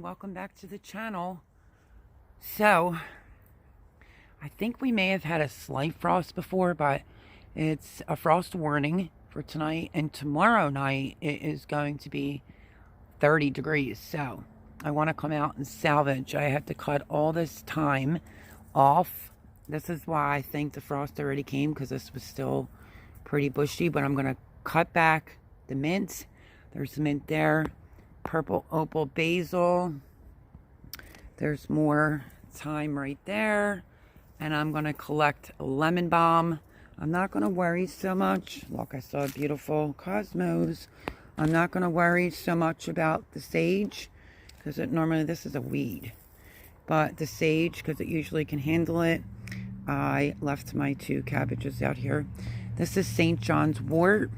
welcome back to the channel. So I think we may have had a slight frost before, but it's a frost warning for tonight, and tomorrow night it is going to be 30 degrees. So I want to come out and salvage. I have to cut all this thyme off. This is why I think the frost already came, because this was still pretty bushy, but I'm going to cut back the mint. There's mint there. Purple opal basil. There's more thyme right there. And I'm going to collect lemon balm. I'm not going to worry so much. Look, I saw a beautiful cosmos. I'm not going to worry so much about the sage, because normally this is a weed. But the sage, because it usually can handle it. I left my 2 cabbages out here. This is St. John's wort.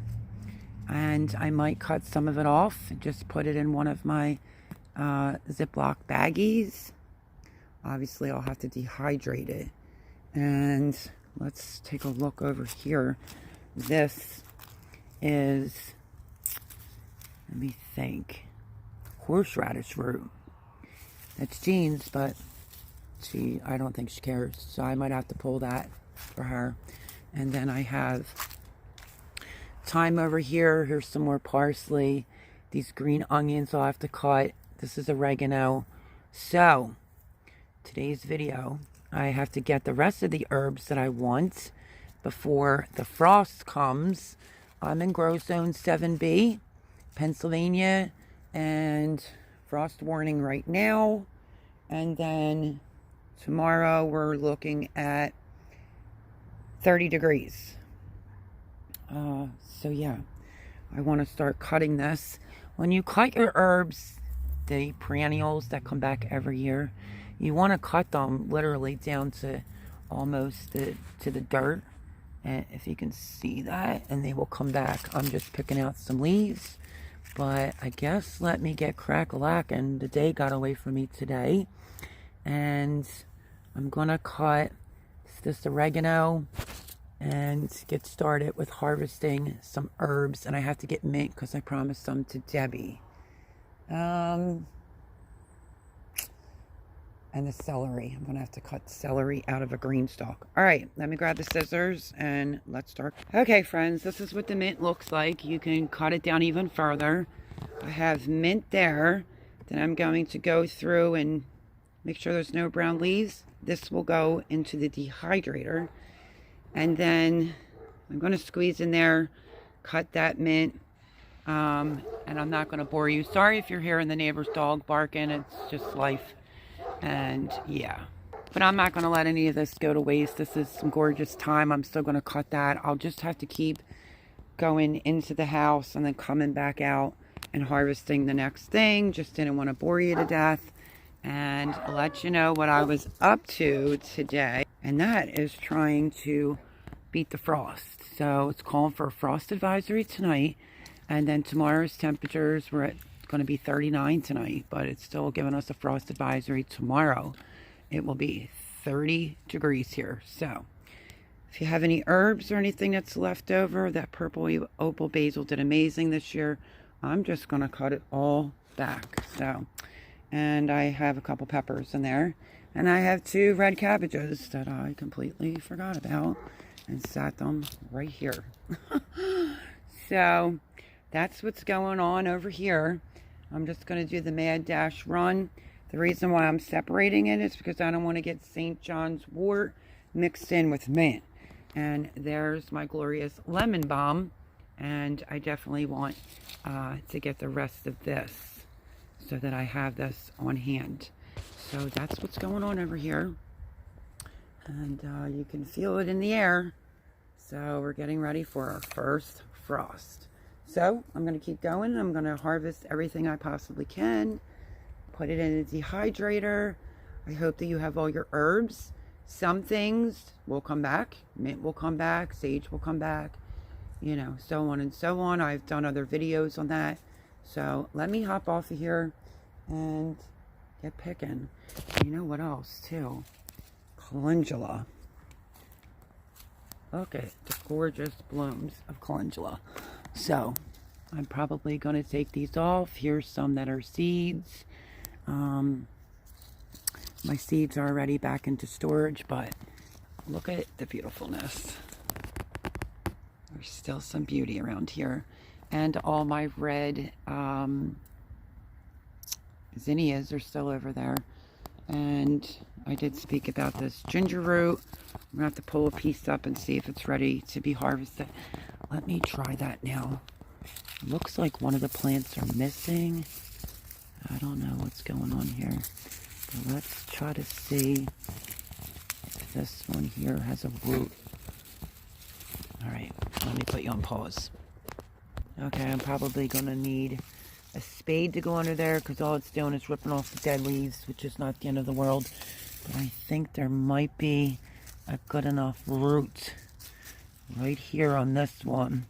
And I might cut some of it off and just put it in one of my Ziploc baggies. Obviously, I'll have to dehydrate it. And let's take a look over here. This is, let me think, horseradish root. That's Jean's, but I don't think she cares. So I might have to pull that for her. And then I have thyme over here. Here's some more parsley. These green onions I'll have to cut. This is oregano. So today's video, I have to get the rest of the herbs that I want before the frost comes. I'm in Grow Zone 7B, Pennsylvania, and frost warning right now. And then tomorrow we're looking at 30 degrees. So yeah, I want to start cutting this. When you cut your herbs, the perennials that come back every year, you want to cut them literally down to almost to the dirt. And if you can see that, and they will come back. I'm just picking out some leaves, but I guess let me get crack-a-lack-ing. The day got away from me today. And I'm going to cut this oregano and get started with harvesting some herbs. And I have to get mint because I promised some to Debbie. And the celery. I'm going to have to cut celery out of a green stalk. All right, let me grab the scissors and let's start. Okay, friends, this is what the mint looks like. You can cut it down even further. I have mint there. Then I'm going to go through and make sure there's no brown leaves. This will go into the dehydrator. And then I'm going to squeeze in there, cut that mint, and I'm not going to bore you. Sorry if you're hearing the neighbor's dog barking. It's just life. And yeah, but I'm not going to let any of this go to waste. This is some gorgeous thyme. I'm still going to cut that. I'll just have to keep going into the house and then coming back out and harvesting the next thing. Just didn't want to bore you to death. And I'll let you know what I was up to today. And that is trying to beat the frost. So it's calling for a frost advisory tonight. And then tomorrow's temperatures were going to be 39 tonight. But it's still giving us a frost advisory tomorrow. It will be 30 degrees here. So if you have any herbs or anything that's left over, that purple opal basil did amazing this year. I'm just going to cut it all back. So, and I have a couple peppers in there. And I have 2 red cabbages that I completely forgot about and sat them right here. So that's what's going on over here. I'm just going to do the mad dash run. The reason why I'm separating it is because I don't want to get St. John's wort mixed in with mint. And there's my glorious lemon balm. And I definitely want to get the rest of this so that I have this on hand. So that's what's going on over here. And you can feel it in the air. So we're getting ready for our first frost. So I'm going to keep going. I'm going to harvest everything I possibly can. Put it in a dehydrator. I hope that you have all your herbs. Some things will come back. Mint will come back. Sage will come back. You know, so on and so on. I've done other videos on that. So let me hop off of here and get picking. You know what else too? Calendula. Look at the gorgeous blooms of calendula. So I'm probably going to take these off. Here's some that are seeds. My seeds are already back into storage, but look at the beautifulness. There's still some beauty around here. And all my red zinnias are still over there. And I did speak about this ginger root. I'm gonna have to pull a piece up and see if it's ready to be harvested. Let me try that now. Looks like one of the plants are missing. I don't know what's going on here. But let's try to see if this one here has a root. Alright, let me put you on pause. Okay, I'm probably gonna need a spade to go under there because all it's doing is ripping off the dead leaves, which is not the end of the world. But I think there might be a good enough root right here on this one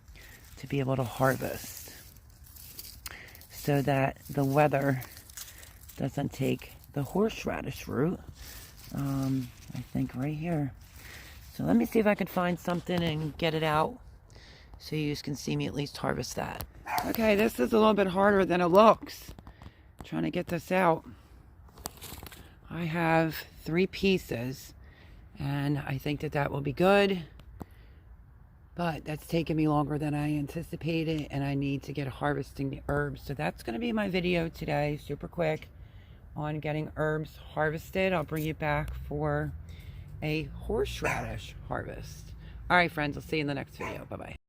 to be able to harvest, so that the weather doesn't take the horseradish root. I think right here. So let me see if I can find something and get it out so you can see me at least harvest that. Okay, this is a little bit harder than it looks. Trying to get this out. I have 3 pieces and I think that that will be good. But that's taken me longer than I anticipated, and I need to get harvesting the herbs. So that's going to be my video today, super quick, on getting herbs harvested. I'll bring you back for a horseradish harvest. All right, friends, I'll see you in the next video. Bye-bye.